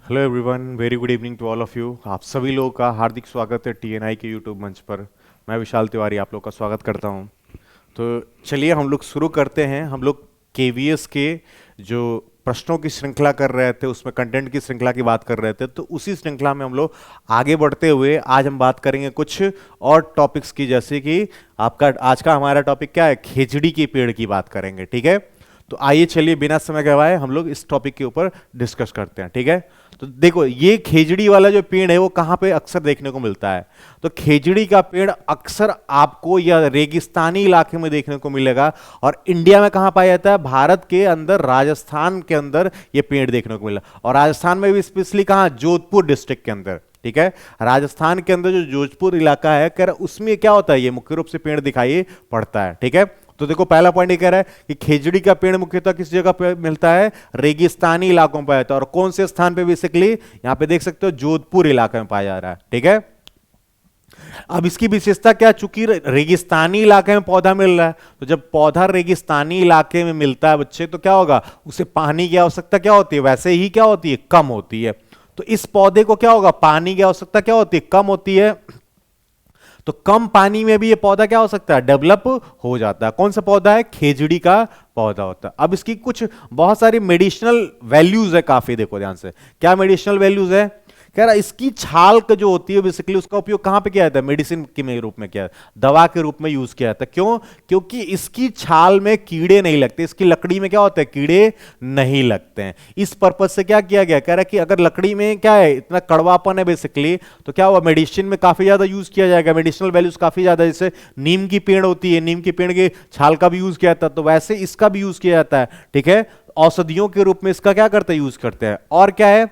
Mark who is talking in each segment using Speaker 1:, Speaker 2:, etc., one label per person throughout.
Speaker 1: Hello everyone, very good evening to all of you. आप सभी लोगों का हार्दिक स्वागत है टीएनआई के यूट्यूब मंच पर। मैं विशाल तिवारी आप लोग का स्वागत करता हूं। तो चलिए हम लोग शुरू करते हैं। हम लोग केवीएस के जो प्रश्नों की श्रृंखला कर रहे थे, उसमें कंटेंट की श्रृंखला की बात कर रहे थे, तो उसी श्रृंखला में हम लोग आगे बढ़ते हुए आज हम बात करेंगे कुछ और टॉपिक्स की, जैसे कि आपका आज का हमारा टॉपिक क्या है, खेजड़ी के पेड़ की बात करेंगे। ठीक है, तो आइए चलिए बिना समय गवाए हम लोग इस टॉपिक के ऊपर डिस्कस करते हैं। ठीक है, तो देखो ये खेजड़ी वाला जो पेड़ है वो कहां पे अक्सर देखने को मिलता है। तो खेजड़ी का पेड़ अक्सर आपको या रेगिस्तानी इलाके में देखने को मिलेगा। और इंडिया में कहां पाया जाता है? भारत के अंदर राजस्थान के अंदर ये पेड़ देखने को मिला। और राजस्थान में भी स्पेशली कहां? जोधपुर डिस्ट्रिक्ट के अंदर। ठीक है, राजस्थान के अंदर जो जोधपुर इलाका है, कह रहा उसमें क्या होता है, ये मुख्य रूप से पेड़ दिखाई पड़ता है। ठीक है, तो देखो पहला पॉइंट ये कह रहा है कि खेजड़ी का पेड़ मुख्यतः किस जगह पे मिलता है? रेगिस्तानी इलाकों में पाया जाता है। और कौन से स्थान पे? बेसिकली यहां पे देख सकते हो जोधपुर इलाके में पाया जा रहा है। ठीक है, अब इसकी विशेषता क्या? चूंकि रेगिस्तानी इलाके में पौधा मिल रहा है, तो जब पौधा रेगिस्तानी इलाके में मिलता है बच्चे, तो क्या होगा? उसे पानी की आवश्यकता क्या होती है? वैसे ही क्या होती है? कम होती है। तो इस पौधे को क्या होगा? पानी की आवश्यकता क्या होती है? कम होती है। तो कम पानी में भी ये पौधा क्या हो सकता है? डेवलप हो जाता है। कौन सा पौधा है? खेजड़ी का पौधा होता है। अब इसकी कुछ बहुत सारी मेडिसिनल वैल्यूज है काफी, देखो ध्यान से। क्या मेडिसिनल वैल्यूज है? कह रहा इसकी छाल का जो होती है बेसिकली उसका उपयोग कहां पे किया जाता है? मेडिसिन के रूप में किया, दवा के रूप में यूज किया जाता है। क्यों? क्योंकि इसकी छाल में कीड़े नहीं लगते। इसकी लकड़ी में क्या होता है? कीड़े नहीं लगते हैं। इस पर्पज से क्या किया गया? कह रहा कि अगर लकड़ी में क्या है, इतना कड़वापन है बेसिकली, तो क्या हुआ? मेडिसिन में काफी ज्यादा यूज किया जाएगा। मेडिसिनल वैल्यूज काफी ज्यादा, जैसे नीम की पेड़ होती है, नीम की पेड़ की छाल का भी यूज किया जाता है, तो वैसे इसका भी यूज किया जाता है। ठीक है, औषधियों के रूप में इसका क्या करते हैं? यूज करते हैं। और क्या है?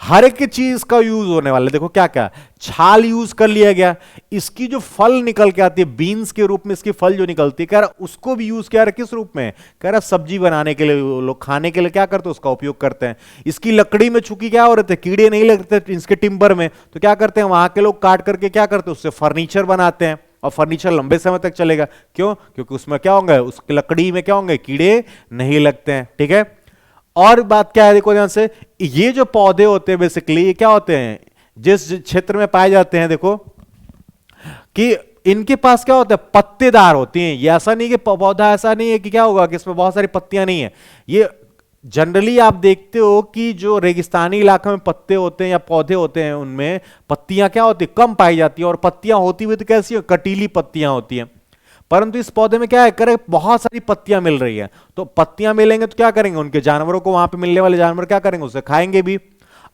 Speaker 1: हर एक चीज का यूज होने वाला है। देखो क्या क्या, छाल यूज कर लिया गया, इसकी जो फल निकल के आती है बीन्स के रूप में, इसकी फल जो निकलती है, कह रहा उसको भी यूज किया। किस रूप में? कह रहा सब्जी बनाने के लिए, लोग खाने के लिए क्या करते हैं? उसका उपयोग करते हैं। इसकी लकड़ी में चूंकि क्या हो रहे थे? कीड़े नहीं लगते इसके टिम्बर में, तो क्या करते हैं? वहां के लोग काट करके क्या करते हैं? उससे फर्नीचर बनाते हैं। और फर्नीचर लंबे समय तक चलेगा। क्यों? क्योंकि उसमें क्या होंगे? उसकी लकड़ी में क्या होंगे? कीड़े नहीं लगते हैं। ठीक है, और बात क्या है, देखो ध्यान से, ये जो पौधे होते हैं बेसिकली ये क्या होते हैं? जिस क्षेत्र में पाए जाते हैं, देखो कि इनके पास क्या होता है? पत्तेदार होती हैं। ये ऐसा नहीं कि पौधा ऐसा नहीं है कि क्या होगा कि इसमें बहुत सारी पत्तियां नहीं है। ये जनरली आप देखते हो कि जो रेगिस्तानी इलाके में पत्ते होते हैं या पौधे होते हैं, उनमें पत्तियां क्या होती है? कम पाई जाती है। और पत्तियां होती हुई तो कैसी हो? कटीली पत्तियां होती हैं। परंतु इस पौधे में क्या है? करे बहुत सारी पत्तियां मिल रही है, तो पत्तियां मिलेंगे तो क्या करेंगे? उनके जानवरों को, वहां पे मिलने वाले जानवर क्या करेंगे? उसे खाएंगे भी।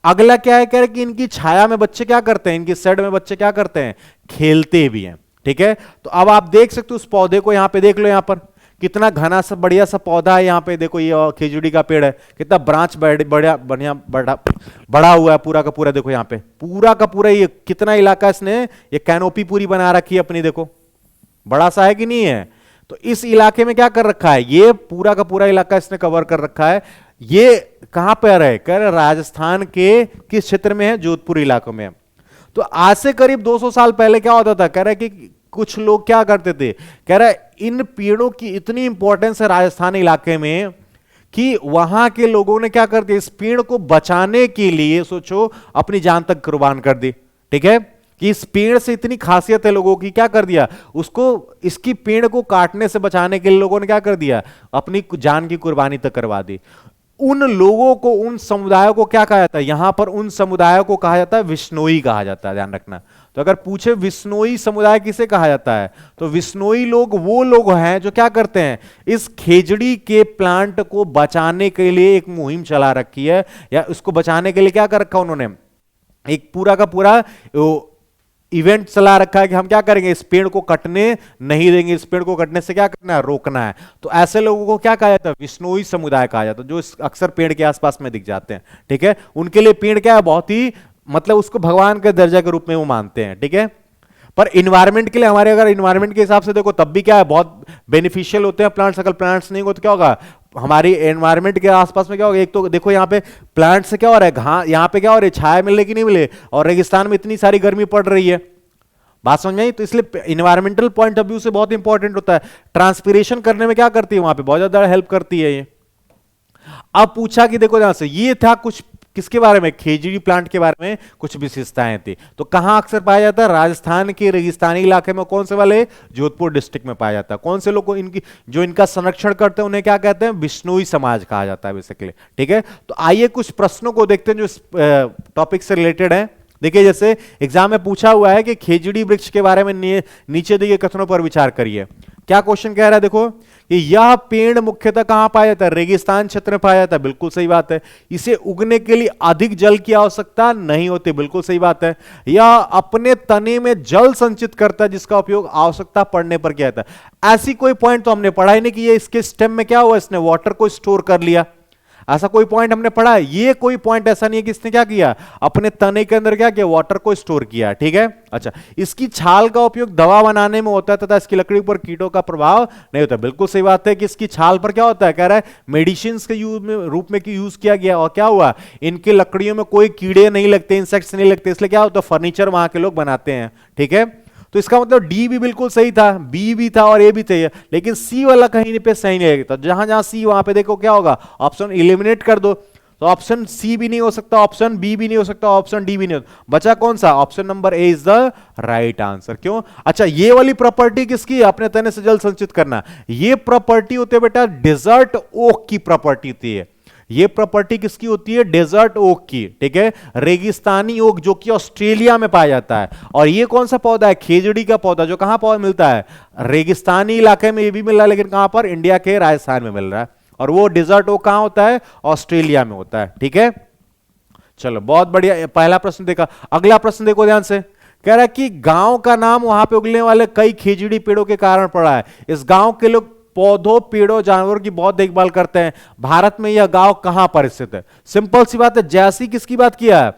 Speaker 1: अगला क्या है? कह रहे कि इनकी छाया में बच्चे क्या करते हैं? इनकी शेड में बच्चे क्या करते हैं? खेलते भी हैं। ठीक है, तो अब आप देख सकते हो उस पौधे को, यहां पे देख लो, यहां पर कितना घना सा बढ़िया सा पौधा है। यहां पे देखो ये खेजड़ी का पेड़ है, कितना ब्रांच बढ़िया बढ़िया बड़ा हुआ है पूरा का पूरा। देखो यहां पे पूरा का पूरा ये कितना इलाका इसने ये कैनोपी पूरी बना रखी है अपनी, देखो बड़ा सा है कि नहीं है? तो इस इलाके में क्या कर रखा है? ये पूरा का पूरा इलाका इसने कवर कर रखा है। ये कहां पर है? कह रहे राजस्थान के किस क्षेत्र में है? जोधपुर इलाकों में। तो आज से करीब 200 साल पहले क्या होता था? कह रहा है कि कुछ लोग क्या करते थे? कह रहा है इन पेड़ों की इतनी इंपॉर्टेंस है राजस्थान इलाके में कि वहां के लोगों ने क्या कर दिया? इस पेड़ को बचाने के लिए सोचो अपनी जान तक कुर्बान कर दी। ठीक है, कि इस पेड़ से इतनी खासियत है लोगों की, क्या कर दिया? उसको, इसकी पेड़ को काटने से बचाने के लिए लोगों ने क्या कर दिया? अपनी जान की कुर्बानी तक करवा दी। उन लोगों को, उन समुदायों को क्या कहा जाता है? यहां पर उन समुदायों को कहा जाता है विश्नोई कहा जाता है, ध्यान रखना। तो अगर पूछे विश्नोई समुदाय किसे कहा जाता है, तो विश्नोई लोग वो लोग हैं जो क्या करते हैं? इस खेजड़ी के प्लांट को बचाने के लिए एक मुहिम चला रखी है, या उसको बचाने के लिए क्या कर रखा उन्होंने? एक पूरा का पूरा इवेंट चला रखा है कि हम क्या करेंगे? इस पेड़ को कटने नहीं देंगे, इस पेड़ को कटने से क्या करना है? रोकना है। तो ऐसे लोगों को क्या कहा जाता है? विश्नोई समुदाय कहा जाता है, जो अक्सर पेड़ के आसपास में दिख जाते हैं। ठीक है, उनके लिए पेड़ क्या है? बहुत ही, मतलब उसको भगवान के दर्जा के रूप में वो मानते हैं। ठीक है, पर इन्वायरमेंट के लिए, हमारे अगर इन्वायरमेंट के हिसाब से देखो तब भी क्या है? बहुत बेनिफिशियल होते हैं प्लांट्स। अगर प्लांट्स नहीं हो तो क्या होगा? हमारी एनवायरनमेंट के आसपास में क्या होगा? एक तो देखो यहाँ पे प्लांट से क्या हो रहा है? घास, यहाँ पे क्या हो रहा है? छाया मिलने की नहीं मिले, और रेगिस्तान में इतनी सारी गर्मी पड़ रही है। बात समझ में आई? तो इसलिए इन्वायरमेंटल पॉइंट ऑफ व्यू से बहुत इंपॉर्टेंट होता है। ट्रांसपीरेशन करने में क्या करती है? वहां पे बहुत ज्यादा हेल्प करती है ये। अब पूछा कि देखो ध्यान से, ये था कुछ किसके बारे में, खेजड़ी प्लांट के बारे में कुछ विशेषताएं थी। तो कहां अक्सर पाया जाता है, राजस्थान के रेगिस्तानी इलाके में। कौन से वाले, जोधपुर डिस्ट्रिक्ट में पाया जाता है। कौन से लोग इनकी जो इनका संरक्षण करते हैं उन्हें क्या कहते हैं, बिश्नोई समाज कहा जाता है बेसिकली। ठीक है, तो आइए कुछ प्रश्नों को देखते हैं जो टॉपिक से रिलेटेड है। देखिए जैसे एग्जाम में पूछा हुआ है कि खेजड़ी वृक्ष के बारे में नीचे दिए कथनों पर विचार करिए। क्या क्वेश्चन कह रहा है, देखो कि यह पेड़ मुख्यतः कहां पाया जाता है, रेगिस्तान क्षेत्र में पाया जाता है। बिल्कुल सही बात है। इसे उगने के लिए अधिक जल की आवश्यकता नहीं होती। बिल्कुल सही बात है। यह अपने तने में जल संचित करता है जिसका उपयोग आवश्यकता पड़ने पर किया जाता है। ऐसी कोई पॉइंट तो हमने पढ़ा ही नहीं कि ये इसके स्टेम में क्या हुआ, इसने वाटर को स्टोर कर लिया। ऐसा कोई पॉइंट हमने पढ़ा है? ये कोई पॉइंट ऐसा नहीं है कि इसने क्या किया, अपने तने के अंदर क्या किया, वाटर को स्टोर किया। ठीक है, अच्छा, इसकी छाल का उपयोग दवा बनाने में होता है तथा इसकी लकड़ी पर कीटों का प्रभाव नहीं होता। बिल्कुल सही बात है कि इसकी छाल पर क्या होता है, कह रहा है मेडिसिन के रूप में यूज किया गया। और क्या हुआ, इनकी लकड़ियों में कोई कीड़े नहीं लगते, इंसेक्ट्स नहीं लगते, इसलिए क्या होता है, फर्नीचर वहां के लोग बनाते हैं। ठीक है, तो इसका मतलब डी भी बिल्कुल सही था, बी भी था और ए भी चाहिए, लेकिन सी वाला कहीं पे सही नहीं लगता। जहां जहां सी वहां पे देखो क्या होगा, ऑप्शन इलिमिनेट कर दो। तो ऑप्शन सी भी नहीं हो सकता, ऑप्शन बी भी नहीं हो सकता, ऑप्शन डी भी नहीं हो सकता। बचा कौन सा, option number A is the right answer. क्यों, अच्छा, ये वाली प्रॉपर्टी किसकी, अपने तने से जल संचित करना। ये प्रॉपर्टी होती है बेटा डेजर्ट ओक की प्रॉपर्टी होती है। ये प्रॉपर्टी किसकी होती है, डेजर्ट ओक की। ठीक है, रेगिस्तानी ओक जो कि ऑस्ट्रेलिया में पाया जाता है। और ये कौन सा पौधा है, खेजड़ी का पौधा, जो कहां पौधा मिलता है, रेगिस्तानी इलाके में ये भी मिल रहा है, लेकिन कहां पर, इंडिया के राजस्थान में मिल रहा है। और वो डेजर्ट ओक कहां होता है, ऑस्ट्रेलिया में होता है। ठीक है, चलो बहुत बढ़िया, पहला प्रश्न देखा। अगला प्रश्न देखो ध्यान से, कह रहा है कि गांव का नाम वहां पे उगने वाले कई खेजड़ी पेड़ों के कारण पड़ा है। इस गांव के लोग पौधों, पेड़ों, जानवरों की बहुत देखभाल करते हैं। भारत में यह गांव कहां पर स्थित है। सिंपल सी बात है, जैसी किसकी बात किया है,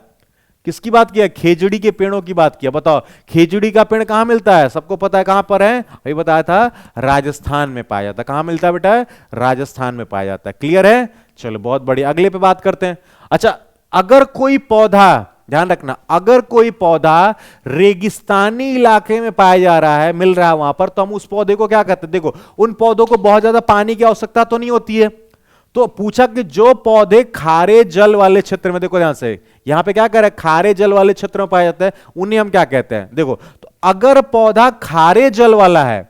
Speaker 1: किसकी बात किया, खेजड़ी के पेड़ों की बात किया। बताओ खेजड़ी का पेड़ कहां मिलता है, सबको पता है कहां पर है, अभी बताया था, राजस्थान में पाया जाता है। कहां मिलता है बेटा, राजस्थान में पाया जाता है। क्लियर है, चलो बहुत बढ़िया, अगले पे बात करते हैं। अच्छा, अगर कोई पौधा, ध्यान रखना, अगर कोई पौधा रेगिस्तानी इलाके में पाया जा रहा है, मिल रहा है वहां पर, तो हम उस पौधे को क्या कहते हैं। देखो उन पौधों को बहुत ज्यादा पानी की आवश्यकता तो नहीं होती है। तो पूछा कि जो पौधे खारे जल वाले क्षेत्र में, देखो ध्यान से, यहां पे क्या कर रहा है, खारे जल वाले क्षेत्र में पाया जाता है, उन्हें हम क्या कहते हैं। देखो, तो अगर पौधा खारे जल वाला है,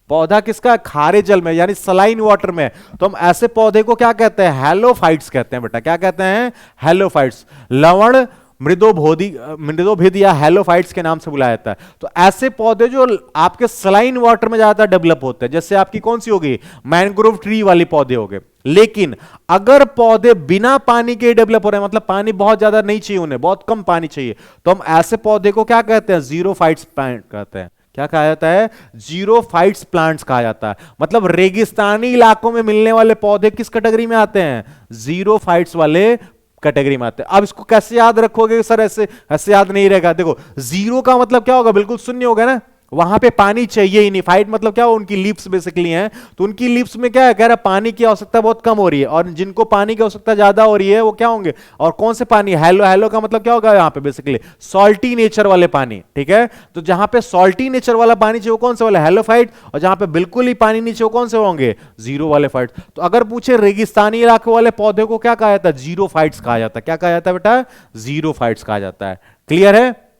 Speaker 1: पौधा किसका, खारे जल में यानी सलाइन वाटर में, तो हम ऐसे पौधे को क्या कहते हैं, हेलोफाइट्स कहते हैं बेटा। क्या कहते हैं, हेलोफाइट्स। लवण मृदोभेदी या हेलोफाइट्स के नाम से बुलाया जाता है। तो ऐसे पौधे जो आपके सलाइन वाटर में ज्यादा डेवलप होते हैं, जैसे आपकी कौन सी होगी, मैंग्रोव ट्री वाली पौधे हो गए। लेकिन अगर पौधे बिना पानी के डेवलप हो रहे हैं, मतलब पानी बहुत ज्यादा नहीं चाहिए उन्हें, बहुत कम पानी चाहिए, तो हम ऐसे पौधे को क्या कहते हैं, जीरोफाइट्स प्लांट कहते हैं। क्या कहा जाता है, जीरोफाइट्स प्लांट्स कहा जाता है। मतलब रेगिस्तानी इलाकों में मिलने वाले पौधे किस कैटेगरी में आते हैं, जीरोफाइट्स वाले कैटेगरी में आते हैं। अब इसको कैसे याद रखोगे सर, ऐसे ऐसे याद नहीं रहेगा। देखो जीरो का मतलब क्या होगा, बिल्कुल शून्य होगा ना, वहां पे पानी चाहिए ही नहीं। फाइट मतलब क्या हो, उनकी लीव्स बेसिकली हैं, तो उनकी लीव्स में क्या है, कह रहा है पानी की आवश्यकता बहुत कम हो रही है, और जिनको पानी की आवश्यकता ज्यादा हो रही है वो क्या होंगे, और कौन से पानी, हेलो, हेलो का मतलब क्या होगा, यहाँ पे बेसिकली सॉल्टी नेचर वाले पानी। ठीक है, तो जहां पे सॉल्टी नेचर वाला पानी चाहिए वो कौन से वाले, हेलोफाइट, और जहां पे बिल्कुल ही पानी नहीं चाहिए वो कौन से होंगे, जीरो वाले फाइट। तो अगर पूछे रेगिस्तानी इलाके वाले पौधे को क्या कहा जाता है, जीरोफाइट्स कहा जाता है। क्या कहा जाता है बेटा, जीरोफाइट्स कहा जाता है। क्लियर है,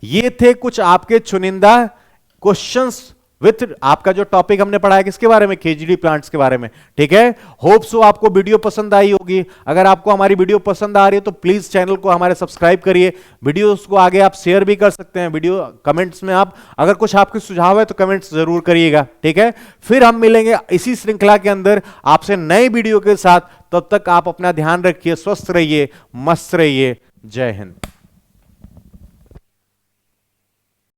Speaker 1: ये थे कुछ आपके चुनिंदा क्वेश्चंस विथ आपका जो टॉपिक हमने पढ़ा है किसके बारे में, खेजड़ी प्लांट्स के बारे में। ठीक है, होप सो आपको वीडियो पसंद आई होगी। अगर आपको हमारी वीडियो पसंद आ रही है तो प्लीज चैनल को हमारे सब्सक्राइब करिए। वीडियोस को आगे आप शेयर भी कर सकते हैं। वीडियो कमेंट्स में आप अगर कुछ आपके सुझाव है तो कमेंट्स जरूर करिएगा। ठीक है, फिर हम मिलेंगे इसी श्रृंखला के अंदर आपसे नए वीडियो के साथ। तब तक आप अपना ध्यान रखिए, स्वस्थ रहिए, मस्त रहिए। जय हिंद।